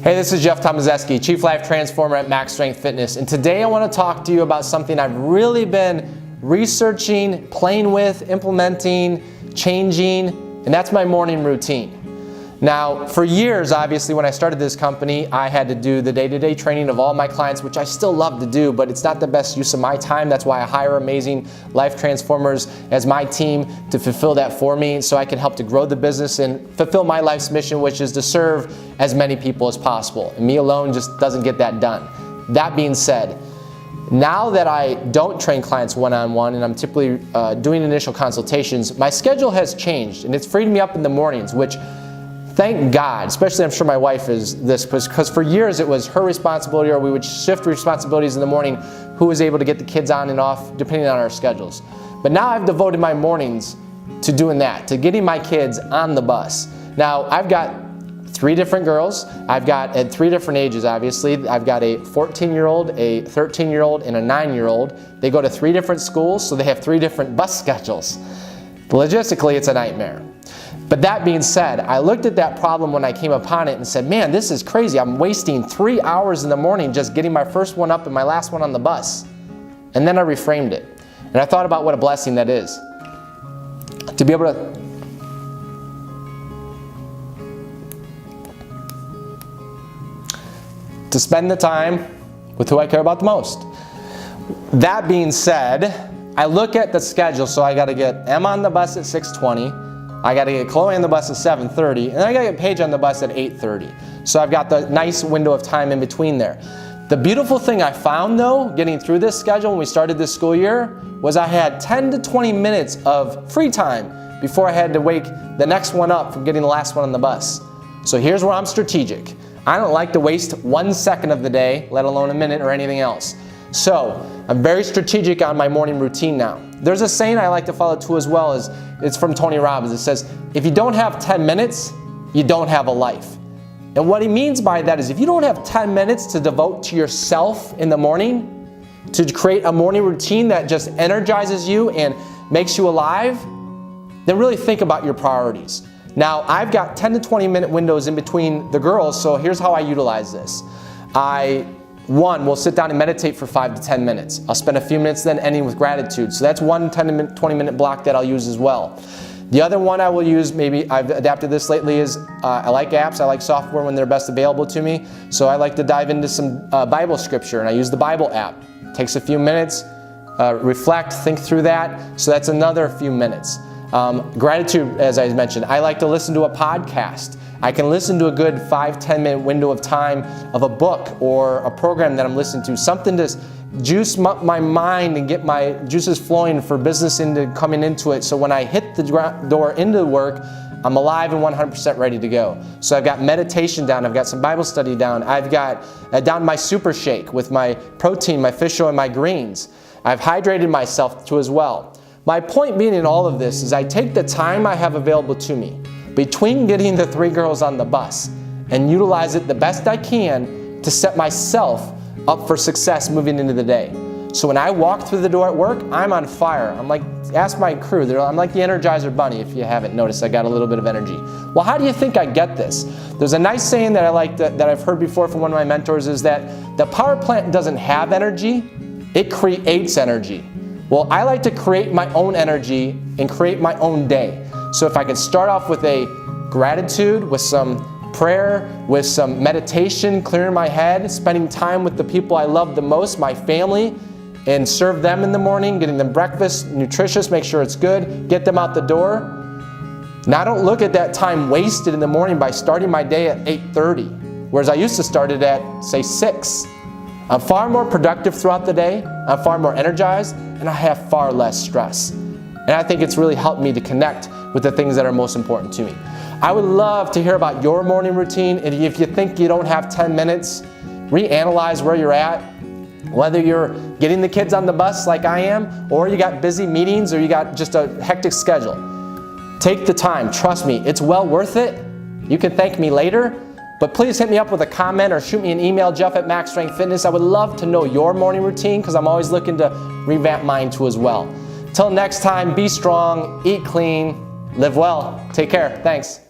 Hey, this is Jeff Tomazeski, Chief Life Transformer at Max Strength Fitness, and today I want to talk to you about something I've really been researching, playing with, implementing, changing, and that's my morning routine. Now, for years, obviously, when I started this company, I had to do the day-to-day training of all my clients, which I still love to do, but it's not the best use of my time. That's why I hire amazing life transformers as my team to fulfill that for me so I can help to grow the business and fulfill my life's mission, which is to serve as many people as possible. And me alone just doesn't get that done. That being said, now that I don't train clients one-on-one and I'm typically doing initial consultations, my schedule has changed and it's freed me up in the mornings, which thank God, especially I'm sure my wife is this, because for years it was her responsibility, or we would shift responsibilities in the morning, who was able to get the kids on and off depending on our schedules. But now I've devoted my mornings to doing that, to getting my kids on the bus. Now I've got 3 different girls. I've got at 3 different ages, obviously. I've got a 14-year-old, a 13-year-old, and a 9-year-old. They go to 3 different schools, so they have 3 different bus schedules. Logistically, it's a nightmare. But that being said, I looked at that problem when I came upon it and said, man, this is crazy. I'm wasting 3 hours in the morning just getting my first one up and my last one on the bus. And then I reframed it. And I thought about what a blessing that is. To be able to spend the time with who I care about the most. That being said, I look at the schedule, so I gotta get Emma on the bus at 6:20. I got to get Chloe on the bus at 7:30, and then I got to get Paige on the bus at 8:30. So I've got the nice window of time in between there. The beautiful thing I found, though, getting through this schedule when we started this school year, was I had 10 to 20 minutes of free time before I had to wake the next one up from getting the last one on the bus. So here's where I'm strategic. I don't like to waste 1 second of the day, let alone a minute or anything else. So I'm very strategic on my morning routine now. There's a saying I like to follow too as well, it's from Tony Robbins. It says, if you don't have 10 minutes, you don't have a life. And what he means by that is if you don't have 10 minutes to devote to yourself in the morning, to create a morning routine that just energizes you and makes you alive, then really think about your priorities. Now, I've got 10 to 20 minute windows in between the girls, so here's how I utilize this. We'll sit down and meditate for 5 to 10 minutes. I'll spend a few minutes then ending with gratitude. So that's one 10 to 20 minute block that I'll use as well. The other one I will use, maybe I've adapted this lately, is I like apps, I like software when they're best available to me. So I like to dive into some Bible scripture, and I use the Bible app. Takes a few minutes, reflect, think through that. So that's another few minutes. Gratitude, as I mentioned, I like to listen to a podcast. I can listen to a good 5-10 minute window of time of a book or a program that I'm listening to, something to juice my mind and get my juices flowing for business coming into it, so when I hit the door into work, I'm alive and 100% ready to go. So I've got meditation down, I've got some Bible study down, I've got down my super shake with my protein, my fish oil, and my greens. I've hydrated myself too as well. My point being in all of this is I take the time I have available to me between getting the 3 girls on the bus and utilize it the best I can to set myself up for success moving into the day. So when I walk through the door at work, I'm on fire. I'm like, ask my crew, I'm like the Energizer Bunny. If you haven't noticed, I got a little bit of energy. Well, how do you think I get this? There's a nice saying that I like that I've heard before from one of my mentors, is that the power plant doesn't have energy, it creates energy. Well, I like to create my own energy and create my own day. So if I can start off with a gratitude, with some prayer, with some meditation, clearing my head, spending time with the people I love the most, my family, and serve them in the morning, getting them breakfast, nutritious, make sure it's good, get them out the door. Now I don't look at that time wasted in the morning by starting my day at 8:30, whereas I used to start it at, say, 6. I'm far more productive throughout the day, I'm far more energized, and I have far less stress. And I think it's really helped me to connect with the things that are most important to me. I would love to hear about your morning routine, and if you think you don't have 10 minutes, reanalyze where you're at. Whether you're getting the kids on the bus like I am, or you got busy meetings, or you got just a hectic schedule. Take the time, trust me, it's well worth it. You can thank me later, but please hit me up with a comment or shoot me an email, Jeff@MaxStrengthFitness. I would love to know your morning routine, because I'm always looking to revamp mine too as well. Till next time, be strong, eat clean, live well. Take care. Thanks.